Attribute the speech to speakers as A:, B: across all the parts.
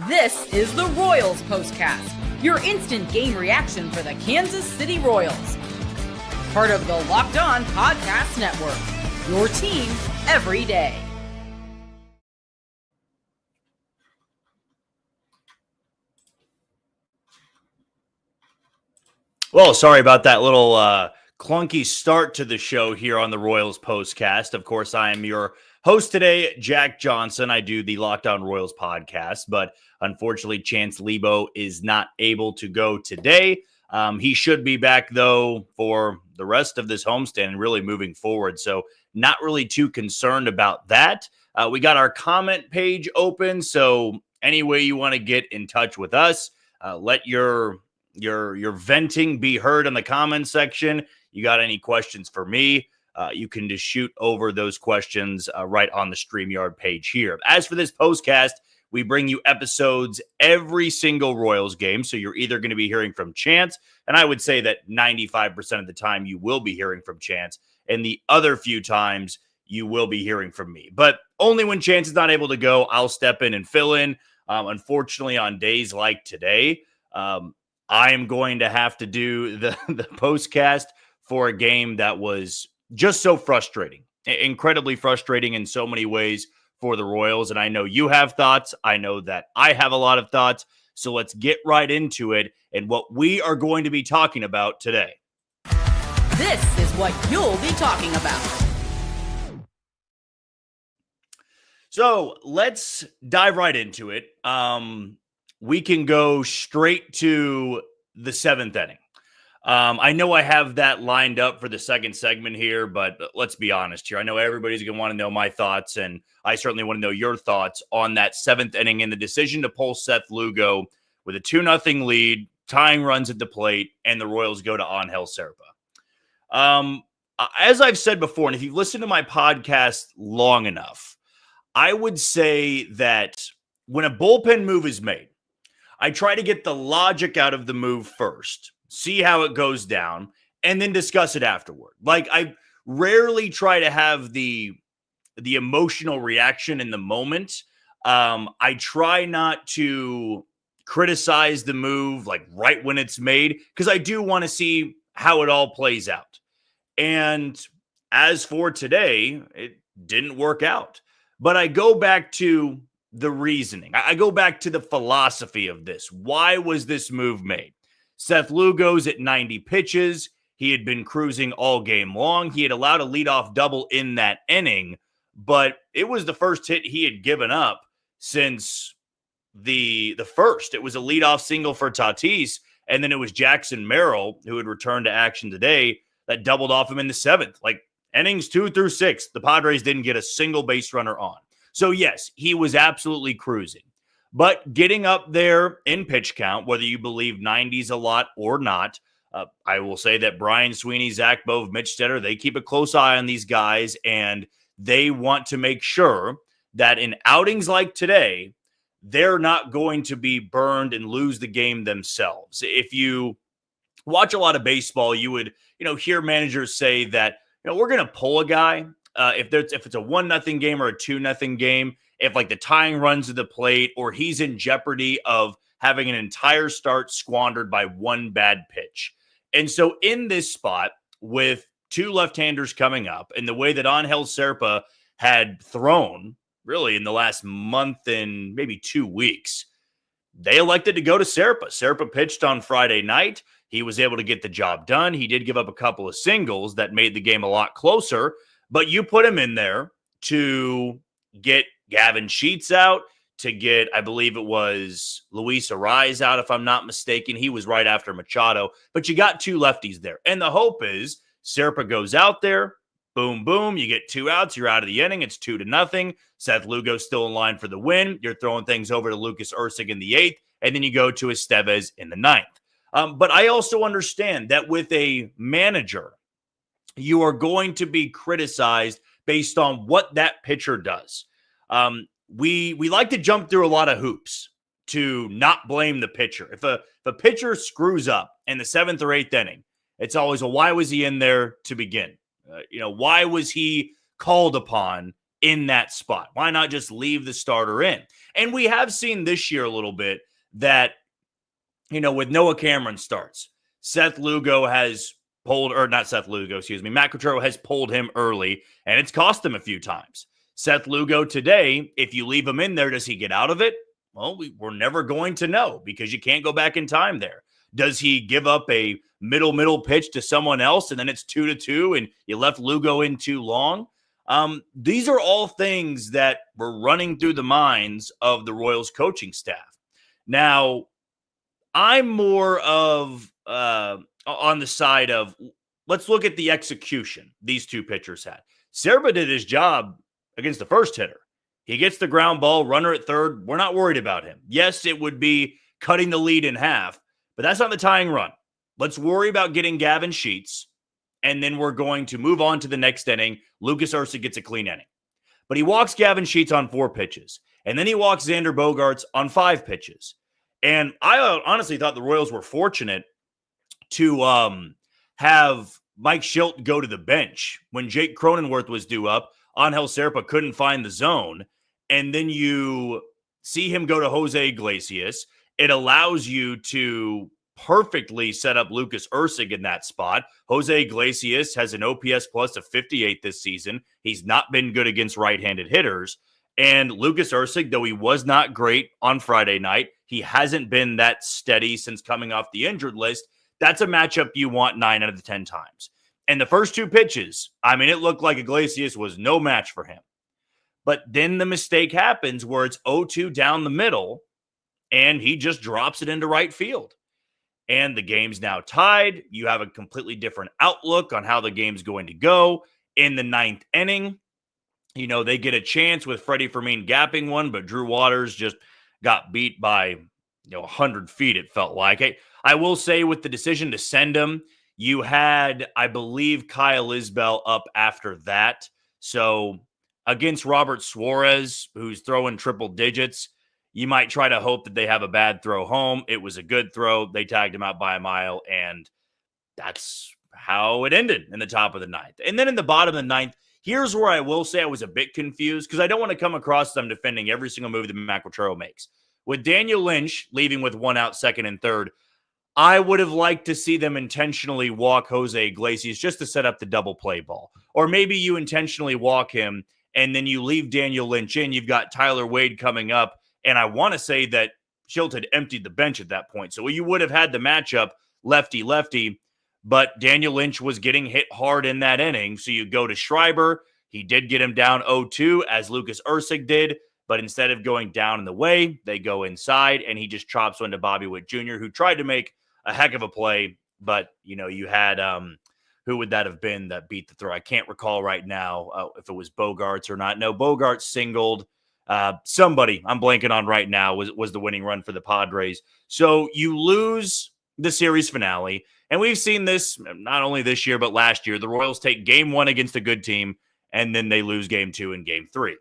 A: This is the Royals Postcast, your instant game reaction for the Kansas City Royals. Part of the Locked On Podcast Network, your team every day.
B: Well, sorry about that little clunky start to the show here on the Royals Postcast. Of course, I am your host today, Jack Johnson. I do the Locked On Royals podcast, but unfortunately, Chance Lebo is not able to go today. He should be back, though, for the rest of this homestand and really moving forward. So not really too concerned about that. We got our comment page open. So any way you want to get in touch with us, let your venting be heard in the comment section. You got any questions for me? You can just shoot over those questions right on the StreamYard page here. As for this postcast, we bring you episodes every single Royals game. So you're either going to be hearing from Chance, and I would say that 95% of the time you will be hearing from Chance, and the other few times you will be hearing from me. But only when Chance is not able to go, I'll step in and fill in. Unfortunately, on days like today, I am going to have to do the postcast for a game that was just so frustrating, incredibly frustrating in so many ways for the Royals. And I know you have thoughts. I know that I have a lot of thoughts. So let's get right into it and what we are going to be talking about today.
A: This is what you'll be talking about.
B: So let's dive right into it. We can go straight to the seventh inning. I know I have that lined up for the second segment here, but let's be honest here. I know everybody's going to want to know my thoughts, and I certainly want to know your thoughts on that seventh inning and the decision to pull Seth Lugo with a 2-0 lead, tying runs at the plate, and the Royals go to Angel Serpa. As I've said before, and if you've listened to my podcast long enough, I would say that when a bullpen move is made, I try to get the logic out of the move first, see how it goes down, and then discuss it afterward. Like, I rarely try to have the emotional reaction in the moment. I try not to criticize the move like right when it's made, because I do want to see how it all plays out. And as for today, it didn't work out. But I go back to the reasoning. I go back to the philosophy of this. Why was this move made? Seth Lugo's at 90 pitches. He had been cruising all game long. He had allowed a leadoff double in that inning, but it was the first hit he had given up since the first. It was a leadoff single for Tatis, and then it was Jackson Merrill, who had returned to action today, that doubled off him in the seventh. Like, innings 2 through 6, the Padres didn't get a single base runner on. So yes, he was absolutely cruising. But getting up there in pitch count, whether you believe 90's a lot or not, I will say that Brian Sweeney, Zach Bove, Mitch Stetter, they keep a close eye on these guys, and they want to make sure that in outings like today, they're not going to be burned and lose the game themselves. If you watch a lot of baseball, you would hear managers say that we're going to pull a guy if it's a 1-0 game or a 2-0 game. If like the tying runs to the plate, or he's in jeopardy of having an entire start squandered by one bad pitch. And so in this spot, with two left-handers coming up, and the way that Angel Serpa had thrown really in the last month and maybe 2 weeks, they elected to go to Serpa. Serpa pitched on Friday night. He was able to get the job done. He did give up a couple of singles that made the game a lot closer, but you put him in there to get Gavin Sheets out, to get, I believe it was Luis Ariz out, if I'm not mistaken. He was right after Machado, but you got two lefties there. And the hope is Serpa goes out there, boom, boom, you get 2 outs, you're out of the inning, it's 2-0. Seth Lugo's still in line for the win. You're throwing things over to Lucas Erceg in the 8th, and then you go to Estevez in the 9th. But I also understand that with a manager, you are going to be criticized based on what that pitcher does. We like to jump through a lot of hoops to not blame the pitcher. If a pitcher screws up in the 7th or 8th inning, it's always, well, why was he in there to begin? Why was he called upon in that spot? Why not just leave the starter in? And we have seen this year a little bit that, with Noah Cameron starts, Seth Lugo has pulled, or not Seth Lugo, excuse me, Matt Quatraro has pulled him early, and it's cost him a few times. Seth Lugo today, if you leave him in there, does he get out of it? Well, we're never going to know because you can't go back in time there. Does he give up a middle pitch to someone else and then it's 2-2 and you left Lugo in too long? These are all things that were running through the minds of the Royals coaching staff. Now, I'm more of on the side of let's look at the execution these two pitchers had. Serba did his job against the first hitter. He gets the ground ball, runner at third. We're not worried about him. Yes, it would be cutting the lead in half, but that's not the tying run. Let's worry about getting Gavin Sheets, and then we're going to move on to the next inning. Lucas Erceg gets a clean inning. But he walks Gavin Sheets on 4 pitches, and then he walks Xander Bogaerts on 5 pitches. And I honestly thought the Royals were fortunate to have Mike Schilt go to the bench when Jake Cronenworth was due up. Angel Serpa couldn't find the zone. And then you see him go to Jose Iglesias. It allows you to perfectly set up Lucas Erceg in that spot. Jose Iglesias has an OPS plus of 58 this season. He's not been good against right-handed hitters. And Lucas Erceg, though he was not great on Friday night, he hasn't been that steady since coming off the injured list. That's a matchup you want 9 out of the 10 times. And the first 2 pitches, it looked like Iglesias was no match for him. But then the mistake happens where it's 0-2 down the middle, and he just drops it into right field. And the game's now tied. You have a completely different outlook on how the game's going to go. In the 9th inning, they get a chance with Freddie Fermin gapping one, but Drew Waters just got beat by 100 feet, it felt like. I will say with the decision to send him, you had, I believe, Kyle Isbell up after that. So against Robert Suarez, who's throwing triple digits, you might try to hope that they have a bad throw home. It was a good throw. They tagged him out by a mile, and that's how it ended in the top of the 9th. And then in the bottom of the 9th, here's where I will say I was a bit confused because I don't want to come across them defending every single move that Matt Quatraro makes. With Daniel Lynch leaving with 1 out, 2nd and 3rd, I would have liked to see them intentionally walk Jose Iglesias just to set up the double play ball. Or maybe you intentionally walk him and then you leave Daniel Lynch in. You've got Tyler Wade coming up. And I want to say that Schilt had emptied the bench at that point. So you would have had the matchup lefty-lefty, but Daniel Lynch was getting hit hard in that inning. So you go to Schreiber. He did get him down 0-2 as Lucas Erceg did. But instead of going down in the way, they go inside, and he just chops one to Bobby Witt Jr., who tried to make a heck of a play. But, you had, who would that have been that beat the throw? I can't recall right now if it was Bogaerts or not. No, Bogaerts singled. Somebody I'm blanking on right now was the winning run for the Padres. So you lose the series finale. And we've seen this not only this year, but last year. The Royals take game 1 against a good team, and then they lose game 2 and game 3.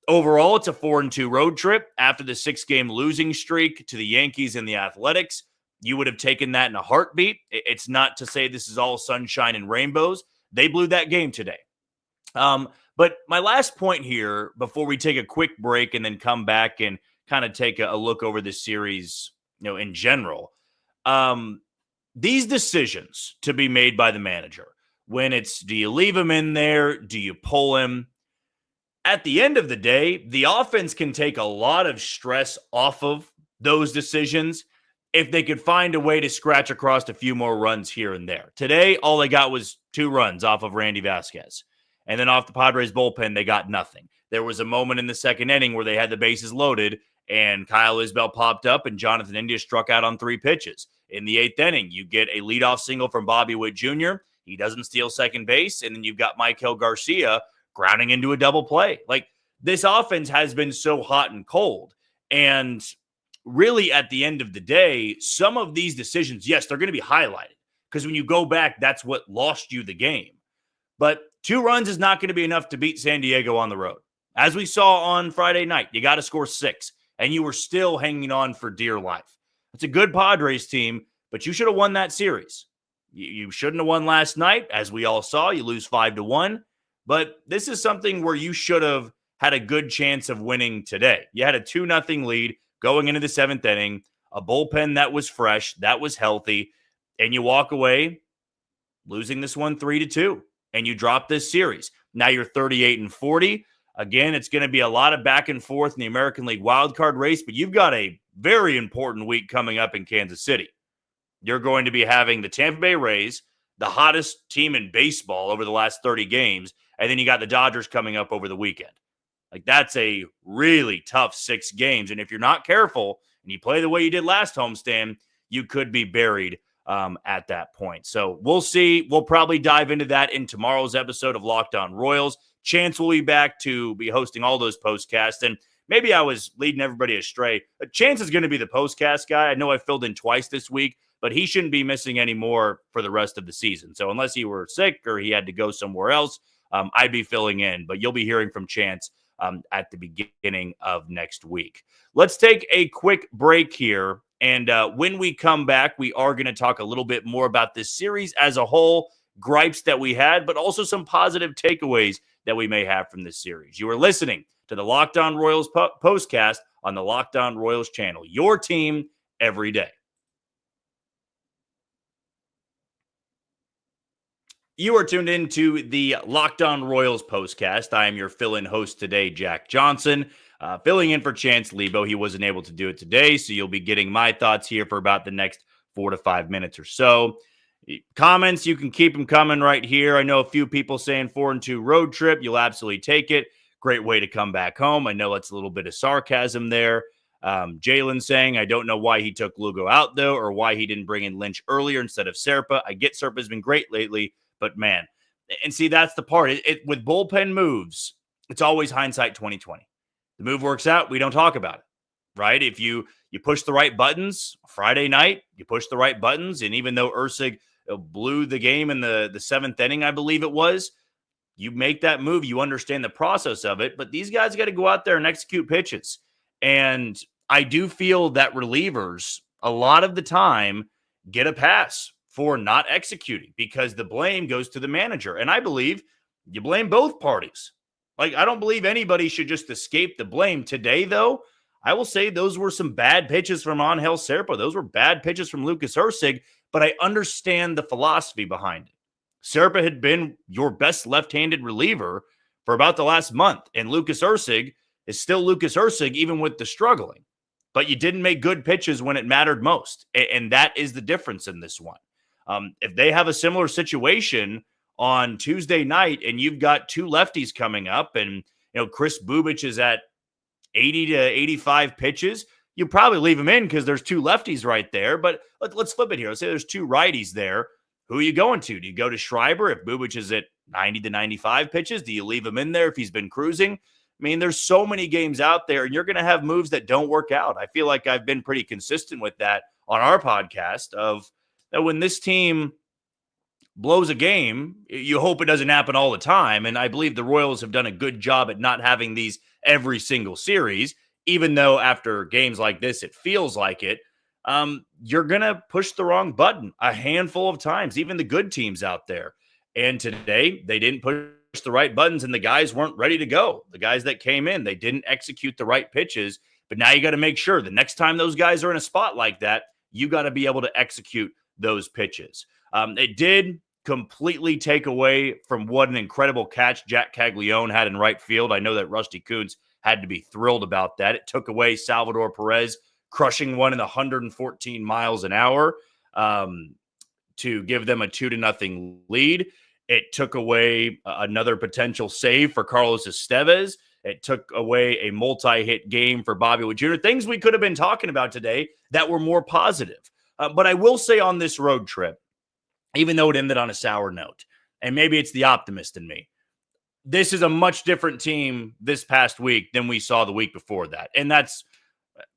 B: Overall, it's a 4-2 road trip after the 6-game losing streak to the Yankees and the Athletics. You would have taken that in a heartbeat. It's not to say this is all sunshine and rainbows. They blew that game today. But my last point here, before we take a quick break and then come back and kind of take a look over this series, in general, these decisions to be made by the manager, when it's, do you leave him in there? Do you pull him? At the end of the day, the offense can take a lot of stress off of those decisions if they could find a way to scratch across a few more runs here and there. Today, all they got was 2 runs off of Randy Vasquez. And then off the Padres bullpen, they got nothing. There was a moment in the 2nd inning where they had the bases loaded, and Kyle Isbell popped up, and Jonathan India struck out on 3 pitches. In the 8th inning, you get a leadoff single from Bobby Witt Jr. He doesn't steal second base, and then you've got Michael Garcia grounding into a double play. Like, this offense has been so hot and cold. And really, at the end of the day, some of these decisions, yes, they're going to be highlighted. Because when you go back, that's what lost you the game. But 2 runs is not going to be enough to beat San Diego on the road. As we saw on Friday night, you got to score 6. And you were still hanging on for dear life. It's a good Padres team, but you should have won that series. You shouldn't have won last night. As we all saw, you lose 5-1. But this is something where you should have had a good chance of winning today. You had a 2-0 lead going into the 7th inning, a bullpen that was fresh, that was healthy, and you walk away losing this one 3-2, and you drop this series. Now you're 38-40. Again, it's going to be a lot of back and forth in the American League wildcard race, but you've got a very important week coming up in Kansas City. You're going to be having the Tampa Bay Rays, the hottest team in baseball over the last 30 games, and then you got the Dodgers coming up over the weekend. Like, that's a really tough 6 games, and if you're not careful and you play the way you did last homestand, you could be buried at that point. So we'll see. We'll probably dive into that in tomorrow's episode of Locked On Royals. Chance will be back to be hosting all those postcasts, and maybe I was leading everybody astray. Chance is going to be the postcast guy. I know I filled in twice this week, but he shouldn't be missing any more for the rest of the season. So unless he were sick or he had to go somewhere else, I'd be filling in. But you'll be hearing from Chance at the beginning of next week. Let's take a quick break here. And when we come back, we are going to talk a little bit more about this series as a whole, gripes that we had, but also some positive takeaways that we may have from this series. You are listening to the Locked On Royals postcast on the Locked On Royals channel, your team every day. You are tuned into the Locked On Royals postcast. I am your fill-in host today, Jack Johnson, filling in for Chance Lebo. He wasn't able to do it today, so you'll be getting my thoughts here for about the next 4 to 5 minutes or so. Comments, you can keep them coming right here. I know a few people saying 4-2 road trip. You'll absolutely take it. Great way to come back home. I know that's a little bit of sarcasm there. Jalen saying, I don't know why he took Lugo out, though, or why he didn't bring in Lynch earlier instead of Serpa. I get Serpa's been great lately, but man, and see, that's the part. With bullpen moves, it's always hindsight 2020. The move works out, we don't talk about it, right? If you push the right buttons Friday night, you push the right buttons, and even though Ursig blew the game in the 7th inning, I believe it was, you make that move, you understand the process of it, but these guys got to go out there and execute pitches. And I do feel that relievers, a lot of the time, get a pass for not executing because the blame goes to the manager. And I believe you blame both parties. Like, I don't believe anybody should just escape the blame. Today, though, I will say those were some bad pitches from Angel Serpa. Those were bad pitches from Lucas Ursig, but I understand the philosophy behind it. Serpa had been your best left-handed reliever for about the last month, and Lucas Ursig is still Lucas Ursig, even with the struggling. But you didn't make good pitches when it mattered most, and that is the difference in this one. If they have a similar situation on Tuesday night and you've got 2 lefties coming up and Chris Bubich is at 80 to 85 pitches, you probably leave him in because there's 2 lefties right there. But let's flip it here. Let's say there's 2 righties there. Who are you going to? Do you go to Schreiber if Bubich is at 90 to 95 pitches? Do you leave him in there if he's been cruising? I mean, there's so many games out there, and you're going to have moves that don't work out. I feel like I've been pretty consistent with that on our podcast of that when this team blows a game, you hope it doesn't happen all the time. And I believe the Royals have done a good job at not having these every single series, even though after games like this, it feels like it. You're going to push the wrong button a handful of times, even the good teams out there. And today, they didn't push the right buttons, and the guys weren't ready to go. The guys that came in, they didn't execute the right pitches. But now you got to make sure the next time those guys are in a spot like that, you got to be able to execute those pitches. It did completely take away from what an incredible catch Jack Caglione had in right field. I know that Rusty Kuntz had to be thrilled about that. It took away Salvador Perez crushing one in 114 miles an hour to give them a 2-0 lead. It took away another potential save for Carlos Estevez. It took away a multi-hit game for Bobby Witt Jr. Things we could have been talking about today that were more positive. But I will say on this road trip, even though it ended on a sour note, and maybe it's the optimist in me, this is a much different team this past week than we saw the week before that. And that's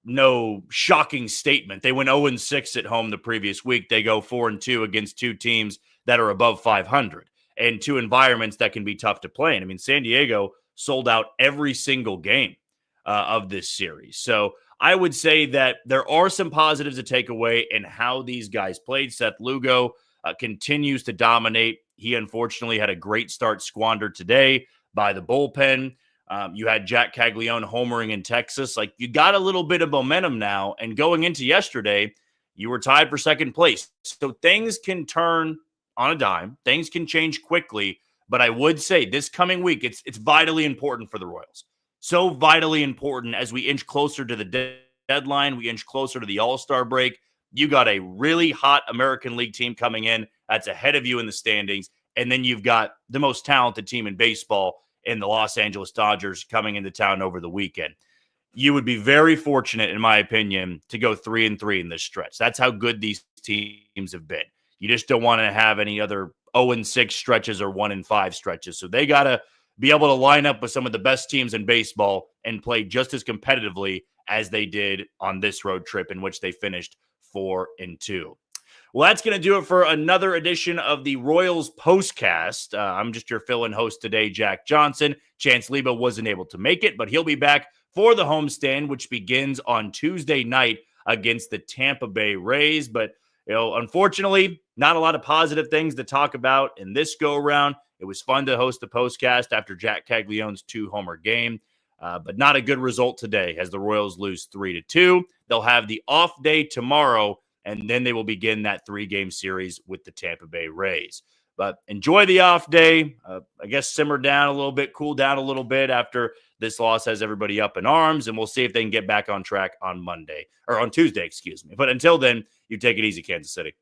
B: no shocking statement. They went 0-6 at home the previous week. They go 4-2 against 2 teams that are above 500 and 2 environments that can be tough to play in. I mean, San Diego sold out every single game of this series. So I would say that there are some positives to take away in how these guys played. Seth Lugo continues to dominate. He unfortunately had a great start squandered today by the bullpen. You had Jack Caglione homering in Texas. Like, you got a little bit of momentum now. And going into yesterday, you were tied for second place. So things can turn on a dime. Things can change quickly. But I would say this coming week, it's vitally important for the Royals. So vitally important as we inch closer to the deadline. We inch closer to the All-Star break. You got a really hot American League team coming in that's ahead of you in the standings. And then you've got the most talented team in baseball in the Los Angeles Dodgers coming into town over the weekend. You would be very fortunate, in my opinion, to go 3-3 in this stretch. That's how good these teams have been. You just don't want to have any other 0-6 stretches or 1-5 stretches. So they got to be able to line up with some of the best teams in baseball and play just as competitively as they did on this road trip, in which they finished 4-2. Well, that's going to do it for another edition of the Royals Postcast. I'm just your fill-in host today, Jack Johnson. Chance Leba wasn't able to make it, but he'll be back for the homestand, which begins on Tuesday night against the Tampa Bay Rays. But, unfortunately, not a lot of positive things to talk about in this go-around. It was fun to host the Postcast after Jack Caglione's 2-homer game, but not a good result today as the Royals lose 3-2. They'll have the off day tomorrow, and then they will begin that 3-game series with the Tampa Bay Rays. But enjoy the off day. I guess simmer down a little bit, cool down a little bit after this loss has everybody up in arms, and we'll see if they can get back on track on Tuesday, excuse me. But until then, you take it easy, Kansas City.